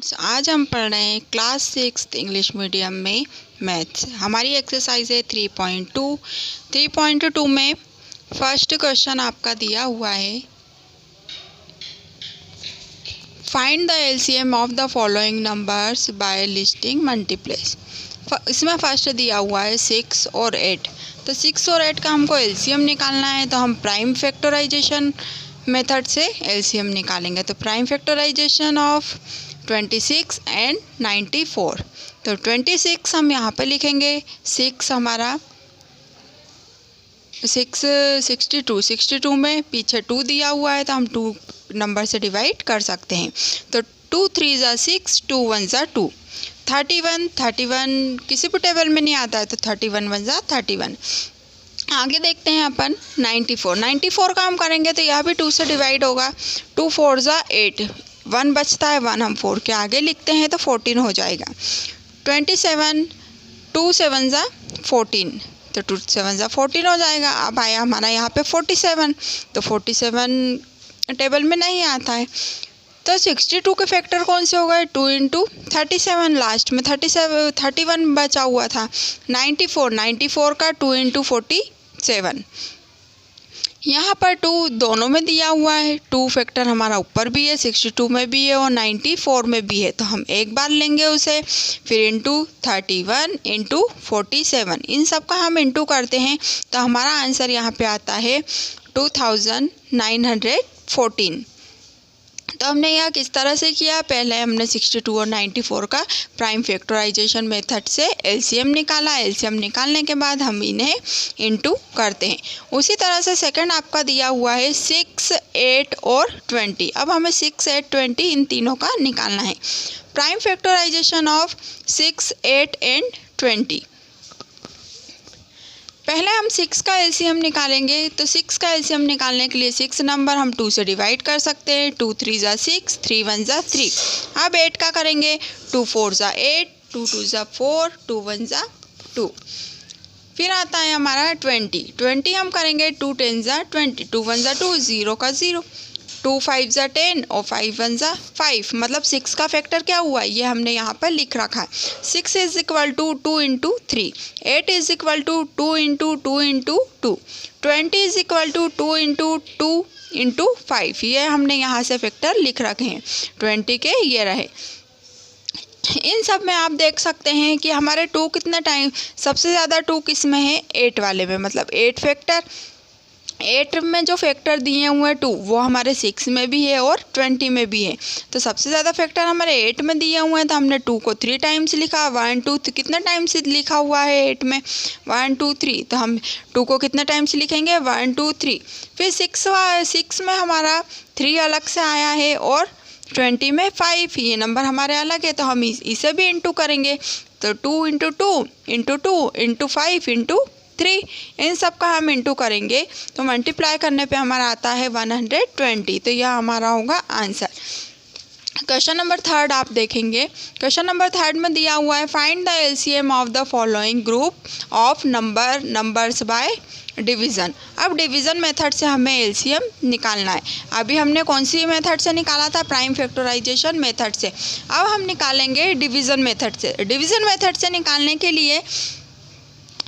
Friends, आज हम पढ़ रहे हैं क्लास 6 इंग्लिश मीडियम में मैथ्स। हमारी एक्सरसाइज है 3.2। 3.2 में फर्स्ट क्वेश्चन आपका दिया हुआ है, find the LCM of the following numbers by listing multiple. इसमें फर्स्ट दिया हुआ है 6 और 8। तो 6 और 8 का हमको एलसीएम निकालना है, तो हम प्राइम फैक्टराइजेशन मेथड से एलसीएम निकालेंगे। तो प्राइम फैक्टराइजेशन ऑफ 26 एंड 94। तो 26 हम यहाँ पे लिखेंगे, 6 हमारा 62 में पीछे 2 दिया हुआ है, तो हम 2 नंबर से डिवाइड कर सकते हैं। तो 2 3 ज़ा 6, 2 1 ज़ा 2। 31 किसी भी टेबल में नहीं आता है, तो 31 1 ज़ा 31। आगे देखते हैं अपन 94 का हम करेंगे, तो यह भी 2 से डिवाइड होगा। 2 4 ज़ा 8, 1 बचता है, 1 हम 4 के आगे लिखते हैं, तो 14 हो जाएगा। 27 2 7 ज़ा 14, तो 2 7 ज़ा 14 हो जाएगा। अब आया हमारा यहाँ पे 47, तो 47 टेबल में नहीं आता है, तो 62 के फैक्टर कौन से हो गए? 2 × 37, लास्ट में 31 बचा हुआ था। 94 का 2 × 47, यहाँ पर 2 दोनों में दिया हुआ है। 2 फैक्टर हमारा ऊपर भी है, 62 में भी है और 94 में भी है, तो हम एक बार लेंगे उसे, फिर इंटू 31 इंटू 47, इन सब का हम इंटू करते हैं, तो हमारा आंसर यहाँ पे आता है 2914। तो हमने यह किस तरह से किया? पहले हमने 62 और 94 का प्राइम फैक्टराइजेशन मेथड से एलसीएम निकाला। एलसीएम निकालने के बाद हम इन्हें इनटू करते हैं। उसी तरह से सेकंड आपका दिया हुआ है 6 8 और 20। अब हमें 6 8 20 इन तीनों का निकालना है। Prime factorization of 6 8 and 20। पहले हम 6 का एलसीएम निकालेंगे, तो 6 का एलसीएम निकालने के लिए 6 नंबर हम 2 से डिवाइड कर सकते हैं। 2 3 ज़ा 6, 3 1 ज़ा 3। अब 8 का करेंगे, 2 4 ज़ा 8, 2 2 ज़ा 4, 2 1 ज़ा 2। फिर आता है हमारा 20 हम करेंगे, 2 10 ज़ा 20, 2 1 ज़ा 2, 0 का 0, 2 5 ज़ा 10 और 5 1 ज़ा 5। मतलब 6 का फैक्टर क्या हुआ, ये हमने यहाँ पर लिख रखा है। 6 is equal to 2 × 3, 8 is equal to 2 × 2 × 2, 20 is equal to 2 × 2 × 5। ये हमने यहाँ से फैक्टर लिख रखे हैं। 20 के ये रहे। इन सब में आप देख सकते हैं कि हमारे 2 कितने टाइम, सबसे ज़्यादा 2 किस में है? 8 वाले में। मतलब 8 फैक्टर, 8 में जो फैक्टर दिए हुए हैं 2, वो हमारे 6 में भी है और 20 में भी है। तो सबसे ज़्यादा फैक्टर हमारे 8 में दिए हुए हैं, तो हमने 2 को 3 टाइम्स लिखा। 1 2 कितने टाइम्स लिखा हुआ है 8 में? 1 2 3। तो हम 2 को कितने टाइम्स लिखेंगे? 1 2 3। फिर 6 में हमारा 3 अलग से आया है और 20 में 5, ये नंबर हमारे अलग है, तो हम इसे भी इंटू करेंगे। तो 2 × 2 × 2 × 5 × 3, इन सब का हम इंटू करेंगे, तो मल्टीप्लाई करने पे हमारा आता है 120। तो यह हमारा होगा आंसर। क्वेश्चन नंबर 3 आप देखेंगे। क्वेश्चन नंबर 3 में दिया हुआ है, find the LCM of the following group of numbers by division. अब डिवीज़न मेथड से हमें एलसीएम निकालना है। अभी हमने कौन सी मेथड से निकाला था? प्राइम फैक्टराइजेशन मेथड से। अब हम निकालेंगे डिवीज़न मेथड से। डिवीज़न मेथड से निकालने के लिए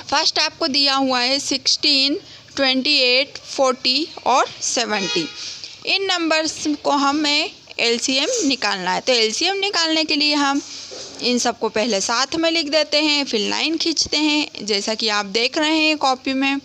फर्स्ट आपको दिया हुआ है 16, 28, 40 और 70। इन नंबर्स को हमें एलसीएम निकालना है। तो एलसीएम निकालने के लिए हम इन सबको पहले साथ में लिख देते हैं, फिर लाइन खींचते हैं, जैसा कि आप देख रहे हैं कॉपी में।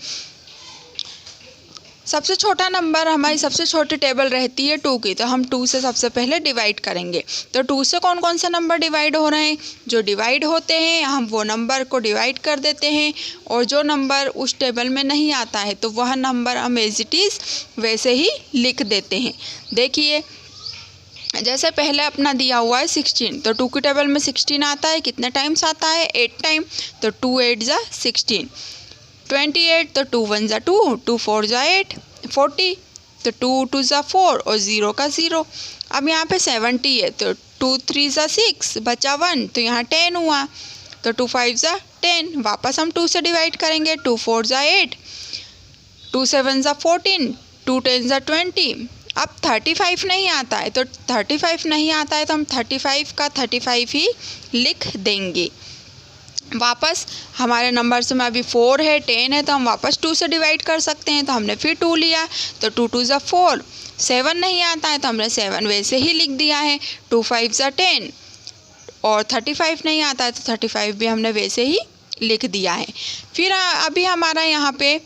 सबसे छोटा नंबर, हमारी सबसे छोटी टेबल रहती है 2 की, तो हम 2 से सबसे पहले डिवाइड करेंगे। तो 2 से कौन कौन से नंबर डिवाइड हो रहे हैं? जो डिवाइड होते हैं हम वो नंबर को डिवाइड कर देते हैं, और जो नंबर उस टेबल में नहीं आता है तो वह नंबर हम एज इट इज़ वैसे ही लिख देते हैं। देखिए, जैसे पहले अपना दिया हुआ है 16, तो 2 की टेबल में 16 आता है, कितने टाइम्स आता है? 8 टाइम। तो 2 8 ज़ा 16। 28, तो 2 1 ज़ा 2, 2 4 ज़ा 8। 40, तो 2 2 ज़ा 4 और 0 का 0। अब यहाँ पे 70 है, तो 2 3 ज़ा 6, बचा 1, तो यहाँ 10 हुआ। तो 2 5 ज़ा 10, वापस हम 2 से डिवाइड करेंगे। 2 4 ज़ा 8, 2 7 ज़ा 14, 2 10 ज़ा 20। अब 35 नहीं आता है, तो 35 नहीं आता है तो हम 35 का 35 ही लिख देंगे। वापस हमारे नंबर्स में अभी 4 है, 10 है, तो हम वापस 2 से डिवाइड कर सकते हैं। तो हमने फिर 2 लिया, तो 2 2 ज़ा 4। 7 नहीं आता है तो हमने 7 वैसे ही लिख दिया है। 2 5 ज़ा 10 और 35 नहीं आता है तो 35 भी हमने वैसे ही लिख दिया है। फिर अभी हमारा यहाँ पे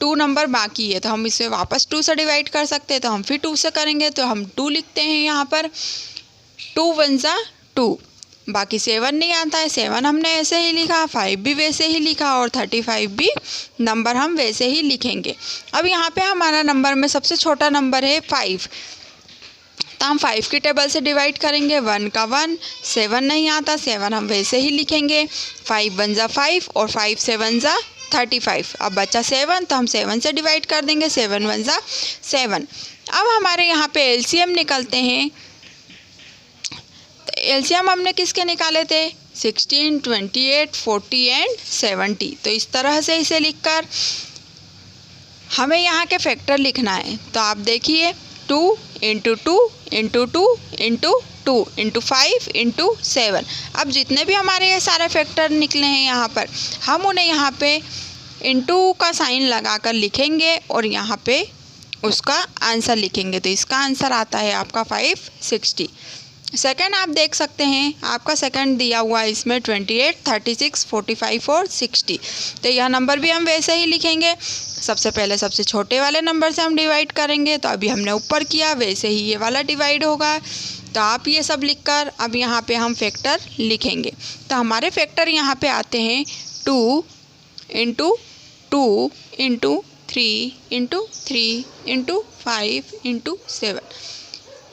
2 नंबर बाकी है, तो हम इसे वापस 2 से डिवाइड कर सकते हैं। तो हम फिर 2 से करेंगे, तो हम 2 लिखते हैं यहाँ पर। 2 1 ज़ा 2, बाकी 7 नहीं आता है, 7 हमने ऐसे ही लिखा, 5 भी वैसे ही लिखा और 35 भी नंबर हम वैसे ही लिखेंगे। अब यहाँ पे हमारा नंबर में सबसे छोटा नंबर है 5, तो हम 5 की टेबल से डिवाइड करेंगे। 1 का 1, 7 नहीं आता, 7 हम वैसे ही लिखेंगे। 5 1 ज़ा 5 और 5 7 ज़ा 35। अब बचा 7, तो हम 7 से डिवाइड कर देंगे। 7 1 ज़ा 7। अब हमारे यहाँ पे एलसीएम निकलते हैं। एलसीएम हमने किसके निकाले थे? 16, 28, 40 एंड 70। तो इस तरह से इसे लिखकर हमें यहाँ के फैक्टर लिखना है। तो आप देखिए 2 into 2 into 2 into 2 into 5 into 7। अब जितने भी हमारे ये सारे फैक्टर निकले हैं यहाँ पर, हम उन्हें यहाँ पे इंटू का साइन लगाकर लिखेंगे और यहाँ पे उसका आंसर लिखेंगे। तो इसका आंसर आता है आपका 560। सेकंड आप देख सकते हैं, आपका सेकंड दिया हुआ है इसमें 28, 36, 45 और 60। तो यह नंबर भी हम वैसे ही लिखेंगे। सबसे पहले सबसे छोटे वाले नंबर से हम डिवाइड करेंगे। तो अभी हमने ऊपर किया, वैसे ही ये वाला डिवाइड होगा। तो आप ये सब लिखकर अब यहाँ पे हम फैक्टर लिखेंगे। तो हमारे फैक्टर यहाँ पे आते हैं 2 into 2 into 3 into 3 into 5 into 7।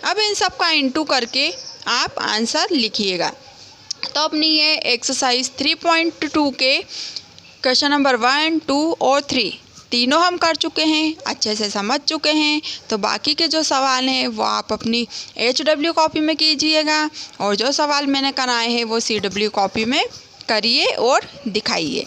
अब इन सब का इंटू करके आप आंसर लिखिएगा। तो अपनी ये एक्सरसाइज 3.2 के क्वेश्चन नंबर 1, 2 और 3 तीनों हम कर चुके हैं, अच्छे से समझ चुके हैं। तो बाकी के जो सवाल हैं वो आप अपनी HW कॉपी में कीजिएगा और जो सवाल मैंने कराए हैं वो CW कॉपी में करिए और दिखाइए।